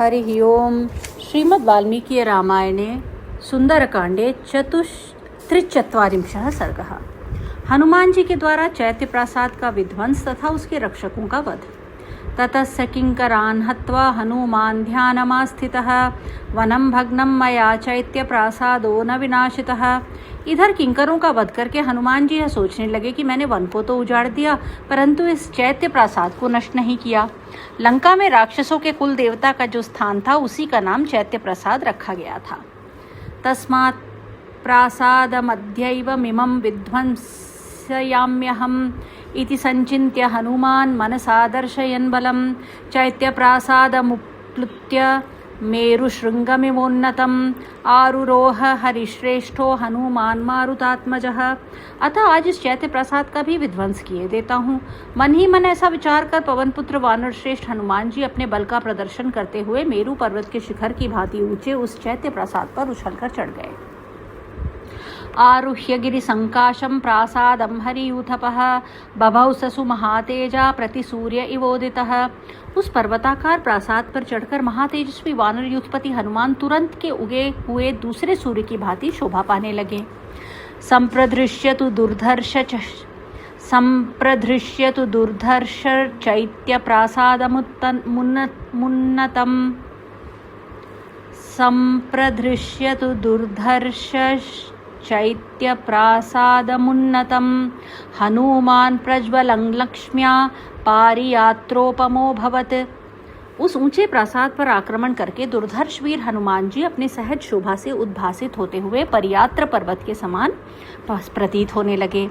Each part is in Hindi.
हरिः ओम्। श्रीमद् वाल्मीकि रामायणे सुंदरकांडे 43 सर्गः। हनुमान जी के द्वारा चैत्य प्रासाद का विध्वंस तथा उसके रक्षकों का वध। ततः स किंकरान् हत्वा हनुमान ध्यानमास्थितः वनं भग्नं मया चैत्य प्रासादो न विनाशितः। इधर किंकरों का वध करके हनुमान जी यह सोचने लगे कि मैंने वन को तो उजाड़ दिया, परंतु इस चैत्य प्रासाद को नष्ट नहीं किया। लंका में राक्षसों के कुल देवता का जो स्थान था उसी का नाम चैत्य प्रसाद रखा गया था। तस्मात् प्रासादमध्यैव मिमं विध्वंसयाम्यहम् इति संचिन्त्य हनुमान् मनसा दर्शयन् बलं चैत्यप्रासादमुप्लुत्य मेरुशृंगमिवोन्नतम् आरुरोह हरिश्रेष्ठो हनुमान मारुतात्मजः। अतः आज इस चैत्य प्रसाद का भी विध्वंस किए देता हूँ। मन ही मन ऐसा विचार कर पवन पुत्र वानर श्रेष्ठ हनुमान जी अपने बल का प्रदर्शन करते हुए मेरु पर्वत के शिखर की भांति ऊंचे उस चैत्य प्रसाद पर उछलकर चढ़ गए। आरुह्य गिरिसंकाशं प्रासादं हरियूथपः बभौ ससु महातेजा प्रति सूर्य इवोदितः। उस पर्वताकार प्रासाद पर चढ़कर महातेजस्वी वानर यूथपति हनुमान तुरंत के उगे हुए दूसरे सूर्य की भांति शोभा पाने लगे। संप्रदृश्यतु दुर्धर्ष चैत्य प्रासादमुन्नतम् संप्रदृश्यतु दुर्धर्ष चैत्य प्रासादमुन्नतम् हनुमान प्रज्वलं लक्ष्म्या पारियात्रोपमोऽभवत्। उस ऊंचे प्रासाद पर आक्रमण करके दुर्धर्ष वीर हनुमान जी अपने सहज शोभा से उद्भासित होते हुए परियात्र पर्वत के समान प्रतीत होने लगे।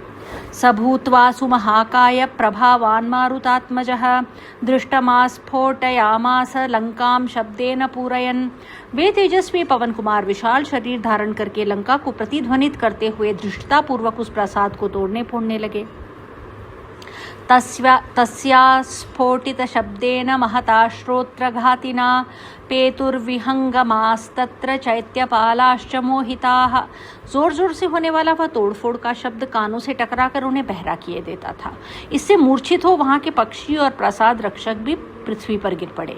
सभूत्वा सुमहाकाय प्रभावान् मारुतात्मजः दृष्टमास्फोटयामास लंकां शब्देन पूरयन्। वे तेजस्वी पवन कुमार विशाल शरीर धारण करके लंका को प्रतिध्वनित करते हुए धृष्टतापूर्वक उस प्रासाद को तोड़ने फोड़ने लगे। तस्या स्फोटित शब्देन महता श्रोत्रघातिना पेतुर्विहंगमास्तत्र चैत्यपालाश्च मोहिताः। जोर जोर से होने वाला वह तोड़फोड़ का शब्द कानों से टकराकर उन्हें बहरा किए देता था। इससे मूर्छित हो वहां के पक्षी और प्रसाद रक्षक भी पृथ्वी पर गिर पड़े।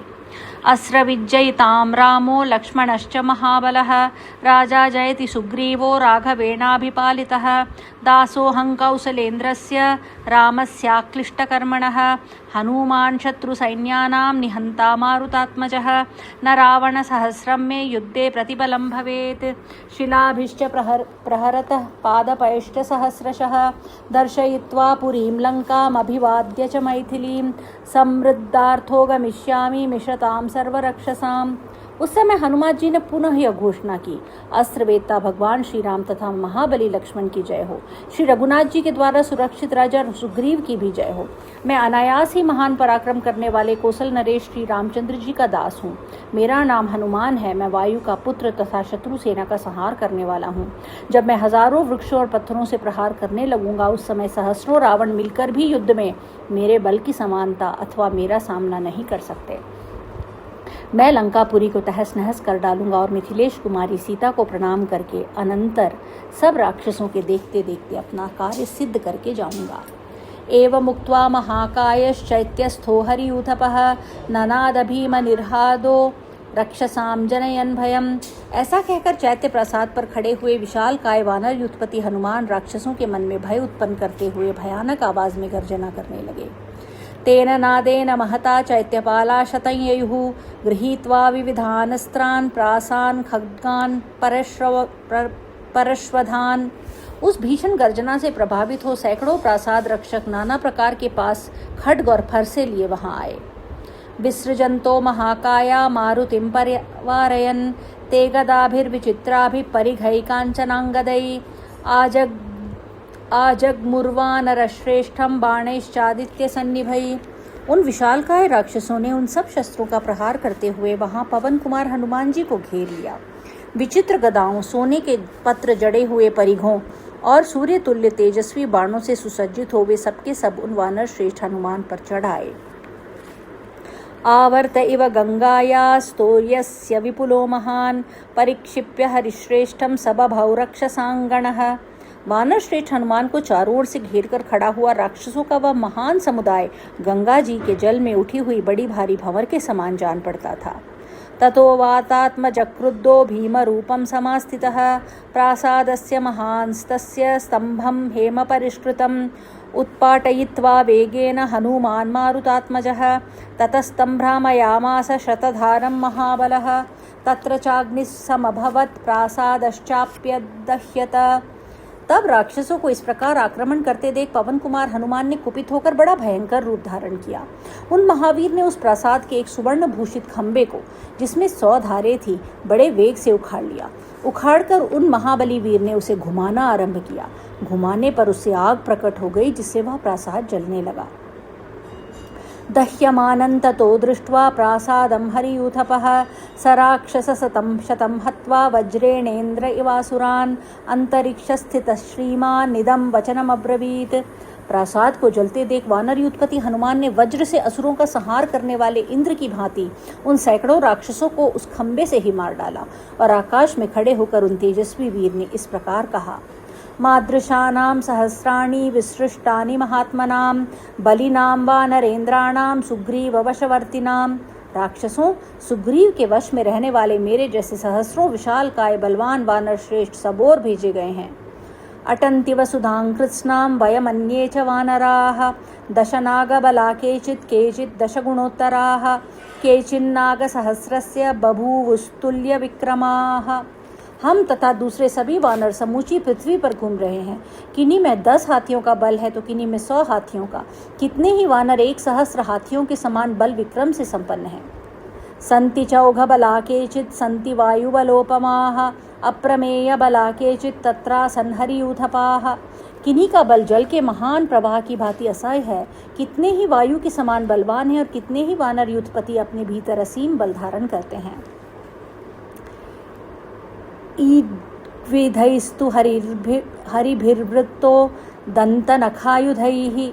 अस्रविज्जयितां रामो लक्ष्मणश्च महाबलः राजा जयति सुग्रीवो राघवेणाभिपालितः दासोऽहं कौसलेन्द्रस्य रामस्याक्लिष्टकर्मणः हनुमान् शत्रुसैन्यानां निहन्ता मारुतात्मजः न रावणसहस्रं मे युद्धे प्रतिबलं भवेत्। शिलाभिश्च प्रहरतः पादपैश्च सहस्रशः दर्शयित्वा पुरीं लङ्कामभिवाद्य च मैथिलीं समृद्धार्थो गमिष्यामि मिषतां सर्वरक्षसाम्। उस समय हनुमान जी ने पुनः यह घोषणा की, अस्त्र वेत्ता भगवान श्री राम तथा महाबली लक्ष्मण की जय हो। श्री रघुनाथ जी के द्वारा सुरक्षित राजा सुग्रीव की भी जय हो। मैं अनायास ही महान पराक्रम करने वाले कौशल नरेश श्री रामचंद्र जी का दास हूँ। मेरा नाम हनुमान है। मैं वायु का पुत्र तथा शत्रु सेना का संहार करने वाला हूँ। जब मैं हजारों वृक्षों और पत्थरों से प्रहार करने लगूंगा उस समय सहस्रों रावण मिलकर भी युद्ध में मेरे बल की समानता अथवा मेरा सामना नहीं कर सकते। मैं लंकापुरी को तहस नहस कर डालूंगा और मिथिलेश कुमारी सीता को प्रणाम करके अनंतर सब राक्षसों के देखते देखते अपना कार्य सिद्ध करके जाऊंगा। एवं मुक्त्वा महाकायश्चैत्यस्थो हरियूथपः ननाद भीम निर्हादो रक्षसाम जनयन भयम। ऐसा कहकर चैत्य प्रसाद पर खड़े हुए विशाल काय वानर यूथपति हनुमान राक्षसों के मन में भय उत्पन्न करते हुए भयानक आवाज में गर्जना करने लगे। तेन नादेन महता चैत्यपाला शतययुः गृहीत्वा विविधानस्त्रान् प्रासान् खड्गान् परश्वधान्। उस भीषण गर्जना से प्रभावित हो सैकड़ों प्रासाद रक्षक नाना प्रकार के पास खड्ग और फरसे लिए वहां आए। विसृजन्तो महाकाया मारुतिं परिवारयन् ते गदाभिर्विचित्राभिः परिघैकाञ्चनाङ्गदै आजगमुर्वानरश्रेष्ठं बाणैश्चादित्य सन्निभै। उन विशालकाय राक्षसों ने उन सब शस्त्रों का प्रहार करते हुए वहां पवन कुमार हनुमान जी को घेर लिया। विचित्र गदाओं, सोने के पत्र जड़े हुए परिघों और सूर्य तुल्य तेजस्वी बाणों से सुसज्जित हो वे सबके सब उन वानर श्रेष्ठ हनुमान पर चढ़ आए। आवर्त इव गंगायास्तोयस्य विपुलो महान् परिक्षिप्य हरिश्रेष्ठं सबभौ रक्षसांगणः। वानर श्रेष्ठ हनुमान को चारों ओर से घेर कर खड़ा हुआ राक्षसों का वह महान समुदाय गंगा जी के जल में उठी हुई बड़ी भारी भंवर के समान जान पड़ता था। ततो वातात्मजक्रुद्धो भीमरूपं समास्थितः प्रासादस्य महांस्तस्य स्तम्भं हेमपरिष्कृतम् उत्पाटयित्वा वेगेन हनुमान् मारुतात्मजः ततस्तं भ्रामयामास शतधारं महाबलः तत्र चाग्निः समभवत् प्रासादश्चाप्यदह्यत। तब राक्षसों को इस प्रकार आक्रमण करते देख पवन कुमार हनुमान ने कुपित होकर बड़ा भयंकर रूप धारण किया। उन महावीर ने उस प्रासाद के एक सुवर्ण भूषित खंबे को, जिसमें 100 धारें थी, बड़े वेग से उखाड़ लिया। उखाड़कर उन महाबली वीर ने उसे घुमाना आरंभ किया। घुमाने पर उससे आग प्रकट हो गई, जिससे वह प्रासाद जलने लगा। दह्यमानं ततो दृष्ट्वा प्रासादं हरियूथपः स राक्षसशतं शतं हत्वा वज्रेणेन्द्र इवासुरान् अन्तरिक्षस्थितः श्रीमान् निदं वचनमब्रवीत्। प्रासाद को जलते देख वानर यूथपति हनुमान ने वज्र से असुरों का संहार करने वाले इंद्र की भांति उन सैकड़ों राक्षसों को उस खंबे से ही मार डाला और आकाश में खड़े होकर उन तेजस्वी वीर ने इस प्रकार कहा। मादृशानां सहस्राणि विसृष्टानि महात्मनां बलिनां वा नरेन्द्राणां सुग्रीववशवर्तिनां। राक्षसों, सुग्रीव के वश में रहने वाले मेरे जैसे सहस्रों विशालकाय बलवान वानर श्रेष्ठ सब ओर भेजे गए हैं। अटन्ति वसुधां कृत्स्नां वयमन्ये च वानराः दशनागबला केचित् दशगुणोत्तराः केचिन्नागसहस्रस्य बभूवुस्तुल्य विक्रमाः। हम तथा दूसरे सभी वानर समूची पृथ्वी पर घूम रहे हैं। किन्हीं में 10 हाथियों का बल है तो किन्हीं में 100 हाथियों का। कितने ही वानर 1 सहस्र हाथियों के समान बल विक्रम से संपन्न हैं। संति चौघबला केचित् संति वायुबलोपमाः अप्रमेय बला केचित् तत्रा संहरियूथपाः। किन्हीं का बल जल के महान प्रवाह की भांति असह्य है। कितने ही वायु के समान बलवान हैं और कितने ही वानर यूथपति अपने भीतर असीम बल धारण करते हैं। ईद्विधैस्तु हरिभिर्वृत्तो दन्तनखायुधैः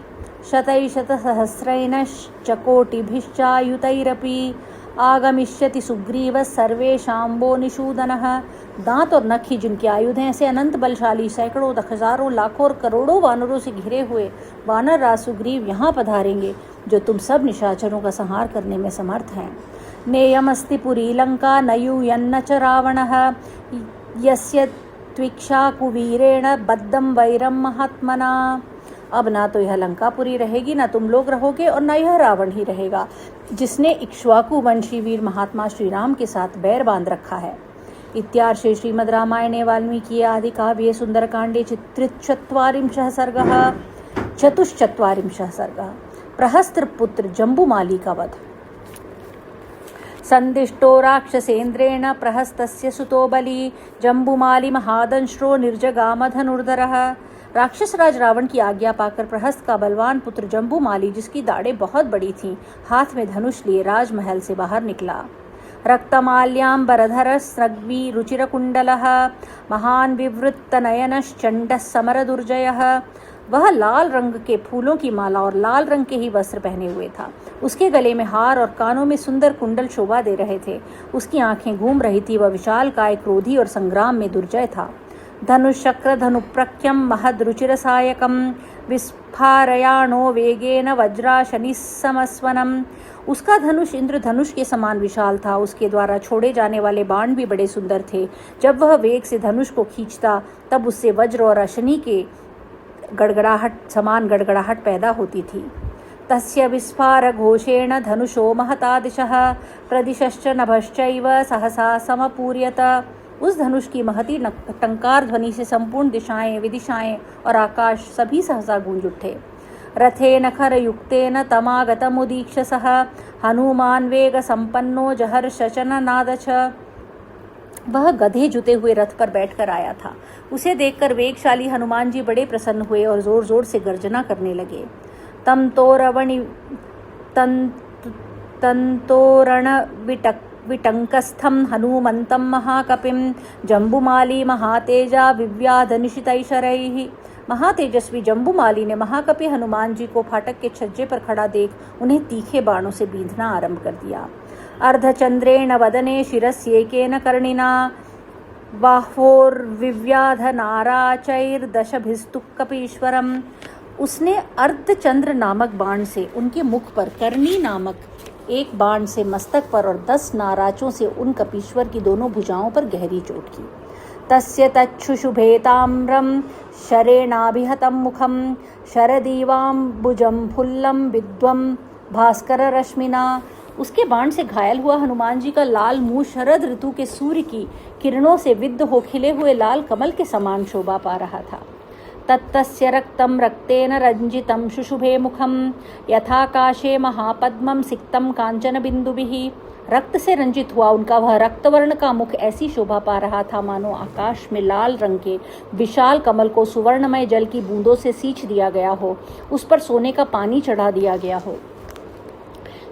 शतैशतसहस्रैश्चकोटिभिश्चायुतैरपि आगमिष्यति सुग्रीवः सर्वेषाम्बो निषूदनः। दांत और नख ही जिनके आयुध हैं, ऐसे अनंत बलशाली सैकड़ों हजारों लाखों और करोड़ों वानरों से घिरे हुए वानर राज सुग्रीव यहाँ पधारेंगे, जो तुम सब निशाचरों का संहार करने में समर्थ हैं। नेयमस्ति पुरी लंका न यूयन्न च रावणः यस्य त्विक्षा कुवीरेण बद्धं वैरं महात्मना। अब ना तो यह लंकापुरी रहेगी, ना तुम लोग रहोगे और ना यह रावण ही रहेगा, जिसने इक्ष्वाकु वंशी वीर महात्मा श्री राम के साथ बैर बांध रखा है। इत्यार्षे श्रीमद् रामायणे वाल्मीकि आदि काव्ये सुंदरकांडे चतुश्चत्वारिंशः सर्गः प्रहस्त्रपुत्र जम्बुमाली का वध। संदिष्टो राक्षसेन्द्रेण प्रहस्तस्य सुतो बली जम्बुमाली महादंश्रो निर्जगाम धनुर्धरः। राक्षस राज रावण की आज्ञा पाकर प्रहस्त का बलवान पुत्र जम्बुमाली, जिसकी दाढ़ें बहुत बड़ी थीं, हाथ में धनुष लिए राजमहल से बाहर निकला। रक्तमाल्याम्बरधर स्रग्वी रुचिरकुण्डलः महान् विवृत्तनयनश्चण्डः समरदुर्जयः। वह लाल रंग के फूलों की माला और लाल रंग के ही वस्त्र पहने हुए था। उसके गले में हार और कानों में सुंदर कुंडल शोभा दे रहे थे। उसकी आंखें घूम रही थी। वह विशाल काय, क्रोधी और संग्राम में दुर्जय था। धनुशक्र धनुप्रख्यम महद्रुचिरसायकम विस्फारयाणो वेगेन वज्राशनिसमस्वनम। उसका धनुष इंद्रधनुष के समान विशाल था। उसके द्वारा छोड़े जाने वाले बाण भी बड़े सुंदर थे। जब वह वेग से धनुष को खींचता तब उससे वज्र और अशनि के समान गड़गड़ाहट पैदा होती थी। तस्य विस्फार घोषेण धनुषो महता दिशः प्रदिशश्च नभश्चैव सहसा समपूर्यत। उस धनुष की महती टंकार ध्वनि से संपूर्ण दिशाएं, विदिशाएं और आकाश सभी सहसा गूंज उठे। रथेन खरयुक्तेन तमागतमुदीक्ष्य सः हनुमान् वेग संपन्नो जहर्षचन नादच। वह गधे जुते हुए रथ पर बैठकर आया था। उसे देखकर वेगशाली हनुमान जी बड़े प्रसन्न हुए और जोर जोर से गर्जना करने लगे। तंतोरण विटंकस्थम हनुमंतं महाकपिं जम्बुमाली महातेजा विव्याध निशितैशरैः। महातेजस्वी जम्बुमाली ने महाकपि हनुमान जी को फाटक के छज्जे पर खड़ा देख उन्हें तीखे बाणों से बींधना आरंभ कर दिया। अर्धचंद्रेण वदने शिरस्येकेन कर्णिना बाह्वोर्विव्याध नाराचैर्दशभिस्तु कपीश्वरम। उसने अर्धचंद्र नामक बाण से उनके मुख पर कर्णी नामक एक बाण से मस्तक पर और 10 नाराचों से उन कपीश्वर की दोनों भुजाओं पर गहरी चोट की। तस्य तच्छुशुभे ताम्रम शरेणाभिहतं मुखम शरदीवाम्बुजं फुल्लं विद्वं भास्कर रश्मिना। उसके बाण से घायल हुआ हनुमान जी का लाल मुंह शरद ऋतु के सूर्य की किरणों से विद्ध हो खिले हुए लाल कमल के समान शोभा पा रहा था। तत्तस्य रक्तं रक्तेन रंजितं शुशुभे मुखं यथाकाशे महापद्मं सिक्तं कांचन बिंदुभिः। रक्त से रंजित हुआ उनका वह रक्तवर्ण का मुख ऐसी शोभा पा रहा था मानो आकाश में लाल रंग के विशाल कमल को सुवर्णमय जल की बूंदों से सींच दिया गया हो, उस पर सोने का पानी चढ़ा दिया गया हो।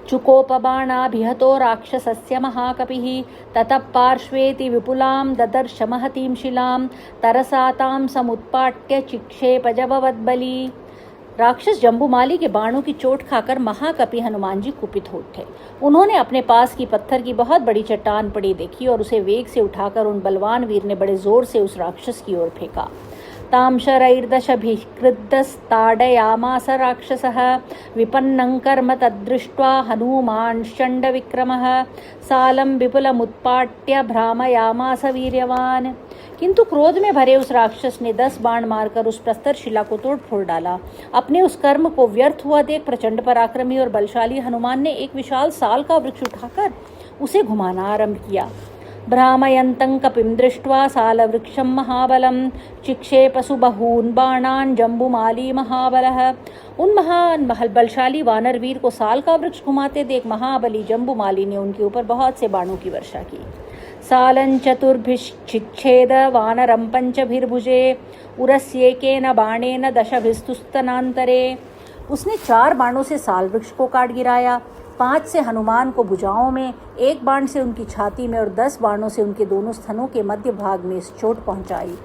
चुकोपबाणाभिहतो राक्षसस्य महाकपिः ततः पार्श्वेति विपुलां ददर्श महतीं शिलां तरसा तां समुत्पाट्य चिक्षेपजववद्बली। राक्षस जम्बूमाली के बाणों की चोट खाकर महाकपि हनुमान जी कुपित हो उठे। उन्होंने अपने पास की पत्थर की बहुत बड़ी चट्टान पड़ी देखी और उसे वेग से उठाकर उन बलवान वीर ने बड़े जोर से उस राक्षस की ओर फेंका। तां शरैर्दशभिकृद्दस्ताडयामास राक्षसः विपन्नं कर्म तद्दृष्ट्वा हनूमान् षण्डविक्रमः सालं विपुलमुत्पाट्य भ्रामयामास वीर्यवान्। किंतु क्रोध में भरे उस राक्षस ने 10 बाण मारकर उस प्रस्तर शिला को तोड़ फोड़ डाला। अपने उस कर्म को व्यर्थ हुआ देख प्रचंड पराक्रमी और बलशाली हनुमान ने एक विशाल साल का वृक्ष उठाकर उसे घुमाना आरंभ किया। भ्रामयन्तं कपिं दृष्ट्वा सालवृक्षं महाबलं चिक्षेपसु बहून् बाणान् जम्बूमाली महाबलः। उन महान बलशाली वानर वीर को साल का वृक्ष घुमाते देख महाबली जम्बूमाली ने उनके ऊपर बहुत से बाणों की वर्षा की। सालं चतुर्भिश्चिच्छेद वानरं पंचभिर्भुजे उरस्येकेन बाणेन दशभिस्तुस्तनान्तरे। उसने 4 बाणों से साल वृक्ष को काट गिराया, 5 से हनुमान को भुजाओं में, 1 बाण से उनकी छाती में और 10 बाणों से उनके दोनों स्तनों के मध्य भाग में चोट पहुंचाई।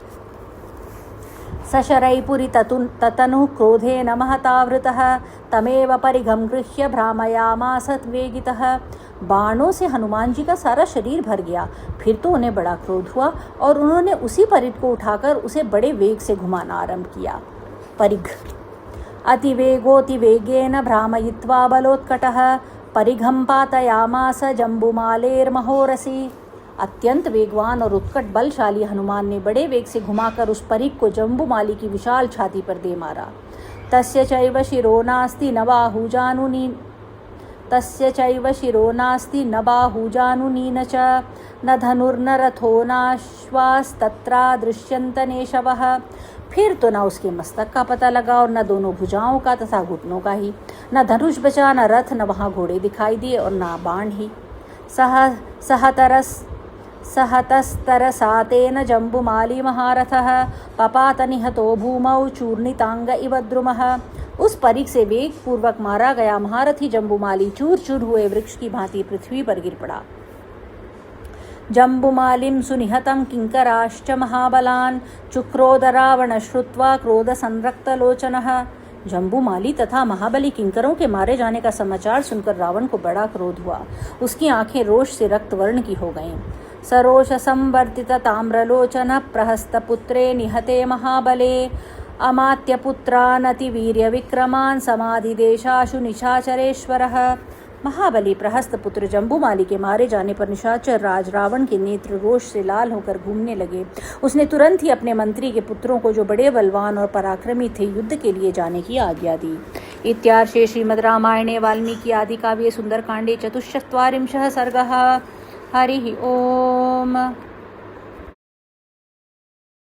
सशरैपुरी ततनु क्रोधेन महतावृतः तमेव परिघं गृह्य भ्रामयामास वेगितः। बाणों से हनुमान जी का सारा शरीर भर गया। फिर तो उन्हें बड़ा क्रोध हुआ और उन्होंने उसी परिघ को उठाकर उसे बड़े वेग से घुमाना आरंभ किया। परिघ अतिवेगोतिवेगेन भ्रामयित्वा बलोत्कटः परिघं पातयामास जम्बूमालेर्महोरसी। अत्यंत वेगवान और उत्कट बलशाली हनुमान ने बड़े वेग से घुमाकर उस परिघ को जम्बूमाली की विशाल छाती पर दे मारा। तस्य चैव शिरो नास्ति न बाहुजानुनी न च न धनुर्न रथो नाश्वास्तत्रा दृश्यन्त नेशवः। फिर तो न उसके मस्तक का पता लगा और न दोनों भुजाओं का तथा घुटनों का ही, न धनुष बचा, न रथ, न वहाँ घोड़े दिखाई दिए और न बाण ही। सहतस्तरसातेन जम्बूमाली महारथः पपात निहतो भूमौ चूर्णितांग इव द्रुमः। उस परिघ से वेग पूर्वक मारा गया महारथी जम्बूमाली चूर चूर हुए वृक्ष की भांति पृथ्वी पर गिर पड़ा। जम्बूमालिं सुनिहतं किंकराश्च महाबलान् चुक्रोध रावण श्रुत्वा क्रोध संरक्तलोचनः। जम्बूमाली तथा महाबली किंकरों के मारे जाने का समाचार सुनकर रावण को बड़ा क्रोध हुआ। उसकी आंखें रोष से रक्तवर्ण की हो गईं। सरोष संवर्तित ताम्रलोचन प्रहस्तपुत्रे निहते महाबले अमात्यपुत्रानतिवीर्य विक्रमान् समाधिदेशाशु निशाचरेश्वरः। महाबली प्रहस्तपुत्र जम्बूमाली के मारे जाने पर निशाचर राज रावण के नेत्र रोष से लाल होकर घूमने लगे। उसने तुरंत ही अपने मंत्री के पुत्रों को, जो बड़े बलवान और पराक्रमी थे, युद्ध के लिए जाने की आज्ञा दी। इत्यार्षे श्रीमद् रामायणे वाल्मीकि आदि काव्ये सुंदरकांडे 44 सर्गः। हरिः ओम।